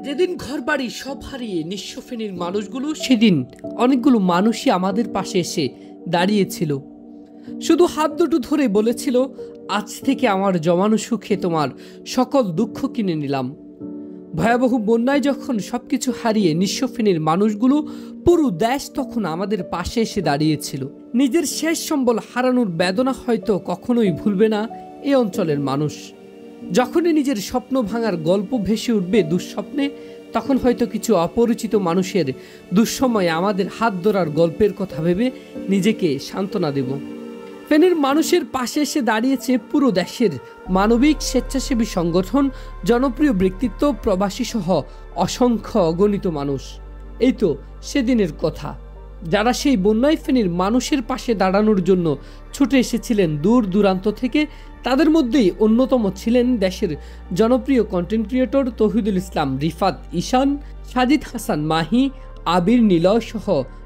যেদিন ঘরবাড়ি সব হারিয়ে নিঃস্ব ফেনীর মানুষগুলো, সেদিন অনেকগুলো মানুষই আমাদের পাশে এসে দাঁড়িয়েছিল, শুধু হাত দুটো ধরে বলেছিল, আজ থেকে আমার জমানো সুখে তোমার সকল দুঃখ কিনে নিলাম। ভয়াবহ বন্যায় যখন সবকিছু হারিয়ে নিঃস্ব ফেনীর মানুষগুলো, পুরো দেশ তখন আমাদের পাশে এসে দাঁড়িয়েছিল। নিজের শেষ সম্বল হারানোর বেদনা হয়তো কখনোই ভুলবে না এই অঞ্চলের মানুষ। যখনই নিজের স্বপ্ন ভাঙার গল্প ভেসে উঠবে দুঃস্বপ্নে, তখন হয়তো কিছু অপরিচিত মানুষের দুঃসময়ে আমাদের হাত ধরার গল্পের কথা ভেবে নিজেকে সান্ত্বনা দেব। ফেনীর মানুষের পাশে এসে দাঁড়িয়েছে পুরো দেশের মানবিক স্বেচ্ছাসেবী সংগঠন, জনপ্রিয় ব্যক্তিত্ব, প্রবাসী সহ অসংখ্য অগণিত মানুষ। এই তো সেদিনের কথা, যারা সেই বন্যায় ফেনীর মানুষের পাশে দাঁড়ানোর জন্য ছুটে এসেছিলেন দূর দূরান্ত থেকে। তাদের মধ্যেই অন্যতম ছিলেন দেশের জনপ্রিয় কন্টেন্ট ক্রিয়েটর তৌহিদুল ইসলাম রিফাত ঈশান, সাজিদ হাসান মাহি, আবির নিলয় সহ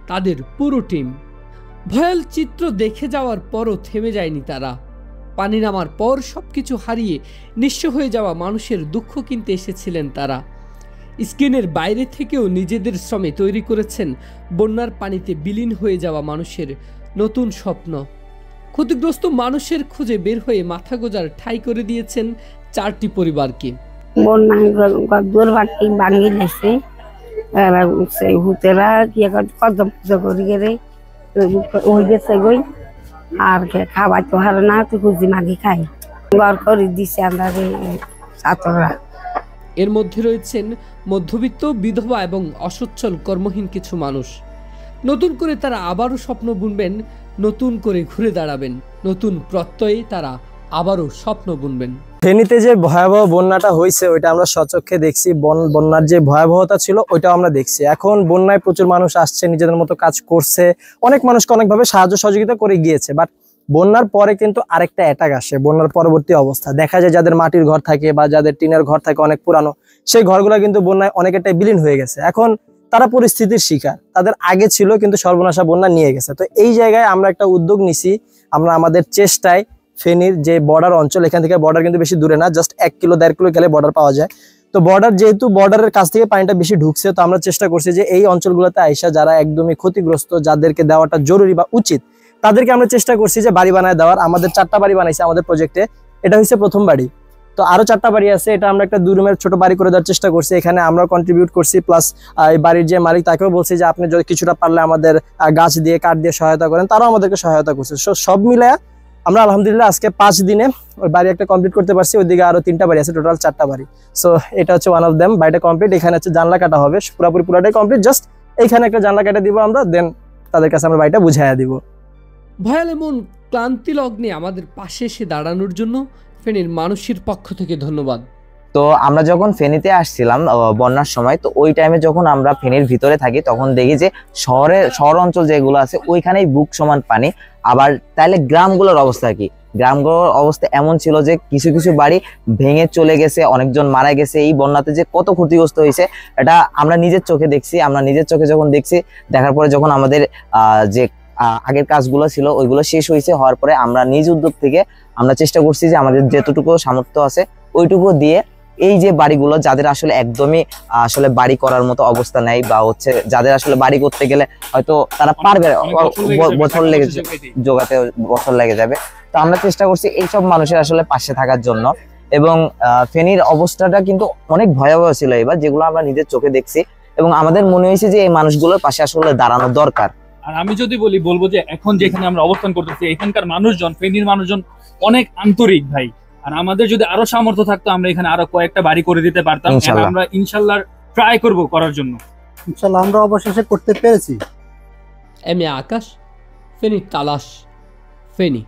তাদের পুরো টিম। ভয়াল চিত্র দেখে যাওয়ার পরও থেমে যায়নি তারা। পানি নামার পর সবকিছু হারিয়ে নিঃস্ব হয়ে যাওয়া মানুষের দুঃখ কিনতে এসেছিলেন তারা। স্ক্রিনের বাইরে থেকেও নিজেদের শ্রমে তৈরি করেছেন বন্যার পানিতে বিলীন হয়ে যাওয়া মানুষের নতুন স্বপ্ন। ক্ষতিগ্রস্ত মানুষের খুঁজে বের হয়ে মাথা গোজার ঠাঁই করে দিয়েছেন 4টি পরিবারকে। আর খাবার তো হার না, তো খুঁজি মাগি খাই ঘর করে দিছে আমরা ছাত্ররা। এর মধ্যে রয়েছেন মধ্যবিত্ত, বিধবা এবং অসচ্ছল কর্মহীন কিছু মানুষ। নতুন করে তারা আবারও স্বপ্ন বুনবেন, নতুন করে ঘুরে দাঁড়াবেন, নতুন প্রত্যয়ে তারা আবারও স্বপ্ন বুনবেন। ফেনীতে যে ভয়াবহ বন্যাটা হয়েছে ওইটা আমরা সচক্ষে দেখছি, বন্যার যে ভয়াবহতা ছিল ওইটাও আমরা দেখছি। এখন বন্যায় প্রচুর মানুষ আসছে, নিজেদের মতো কাজ করছে, অনেক মানুষকে অনেকভাবে সাহায্য সহযোগিতা করে গিয়েছে। বাট বন্যার পরে কিন্তু আরেকটা অ্যাটাক আসে। বন্যার পরবর্তী অবস্থা দেখা যায় যাদের মাটির ঘর থাকে বা যাদের টিনের ঘর থাকে অনেক পুরানো, সেই ঘরগুলো কিন্তু বন্যায় অনেকটাই বিলীন হয়ে গেছে। এখন তারা পরিস্থিতির শিকার, তাদের আগে ছিল কিন্তু সর্বনাশা বন্যা নিয়ে গেছে। তো এই জায়গায় আমরা একটা উদ্যোগ নিছি, আমরা আমাদের চেষ্টায় ফেনীর যে বর্ডার অঞ্চল, এখান থেকে বর্ডার কিন্তু বেশি দূরে না, জাস্ট 1 কিলো 1.5 কিলো গেলে বর্ডার পাওয়া যায়। তো বর্ডার যেহেতু বর্ডারের কাছ থেকে পানিটা বেশি ঢুকছে, তো আমরা চেষ্টা করছি যে এই অঞ্চলগুলোতে আইসা যারা একদমই ক্ষতিগ্রস্ত, যাদেরকে দেওয়াটা জরুরি বা উচিত, তাদেরকে আমরা চেষ্টা করছি যে বাড়ি বানায় দেওয়ার। আমাদের 4টা বাড়ি বানাইছে আমাদের প্রজেক্টে, এটা হচ্ছে প্রথম বাড়ি। তো আরো 4টা বাড়ি আছে, এটা আমরা একটা 2 রুমের ছোট বাড়ি করে দেওয়ার চেষ্টা করছি। এখানে আমরা কন্ট্রিবিউট করছি, প্লাস এই বাড়ির যে মালিক তাকেও বলছি যে আপনি যদি কিছুটা পারলে আমাদের গাছ দিয়ে কাঠ দিয়ে সহায়তা করেন, তারাও আমাদেরকে সহায়তা করছে। সব মিলে আমরা আলহামদুলিল্লাহ আজকে 5 দিনে ওই বাড়ি একটা কমপ্লিট করতে পারছি। ওইদিকে আরো 3টা বাড়ি আছে, টোটাল 4টা বাড়ি। সো এটা হচ্ছে ওয়ান অফ দেম, বাড়িটা কমপ্লিট। এখানে হচ্ছে জানলা কাটা হবে, পুরোটাই কমপ্লিট, জাস্ট এইখানে একটা জানলা কাটা দিব আমরা, দেন তাদের কাছে আমরা বাড়িটা বুঝাইয়া দিব। ভয়াল এমন ক্লান্তি লগ্নে আমাদের পাশে এসে দাঁড়ানোর জন্য ফেনীর মানুষের পক্ষ থেকে ধন্যবাদ। তো আমরা যখন ফেনীতে আসছিলাম বন্যার সময়, তো ওই টাইমে যখন আমরা ফেনীর ভিতরে থাকি তখন দেখি যে শহর অঞ্চল যেগুলো আছে ওইখানেই বুক সমান পানি। আবার তাইলে গ্রামগুলোর অবস্থা কি? গ্রামগুলোর অবস্থা এমন ছিল যে কিছু কিছু বাড়ি ভেঙে চলে গেছে, অনেকজন মারা গেছে। এই বন্যাতে যে কত ক্ষতিগ্রস্ত হয়েছে এটা আমরা নিজের চোখে দেখছি। আমরা নিজের চোখে যখন দেখছি, দেখার পরে যখন আমাদের যে আগের কাজগুলো ছিল ওইগুলো শেষ হয়েছে, হওয়ার পরে আমরা নিজ উদ্যোগ থেকে আমরা চেষ্টা করছি যে আমাদের যেতটুকু সামর্থ্য আছে ওইটুকু দিয়ে এই যে বাড়িগুলো যাদের আসলে একদমই আসলে বাড়ি করার মতো অবস্থা নেই, বা হচ্ছে যাদের আসলে বাড়ি করতে গেলে হয়তো তারা পারবে, বছর লেগে জোগাতে বছর লেগে যাবে। তো আমরা চেষ্টা করছি এইসব মানুষের আসলে পাশে থাকার জন্য। এবং ফেনীর অবস্থাটা কিন্তু অনেক ভয়াবহ ছিল এবার, যেগুলো আমরা নিজের চোখে দেখছি, এবং আমাদের মনে হয়েছে যে এই মানুষগুলোর পাশে আসলে দাঁড়ানো দরকার। আর আমি যদি বলবো যে এখন যেখানে আমরা অবস্থান করতেছি, এখানকার মানুষজন, ফেনীর মানুষজন অনেক আন্তরিক ভাই। আর আমাদের যদি আরো সামর্থ্য থাকতো, আমরা এখানে আরো কয়েকটা বাড়ি করে দিতে পারতাম। আমরা ইনশাল্লাহ ট্রাই করব করার জন্য। ইনশাল্লাহ আমরা অবশেষে করতে পেরেছি। এম এ আকাশ, ফেনী তালাশ, ফেনী।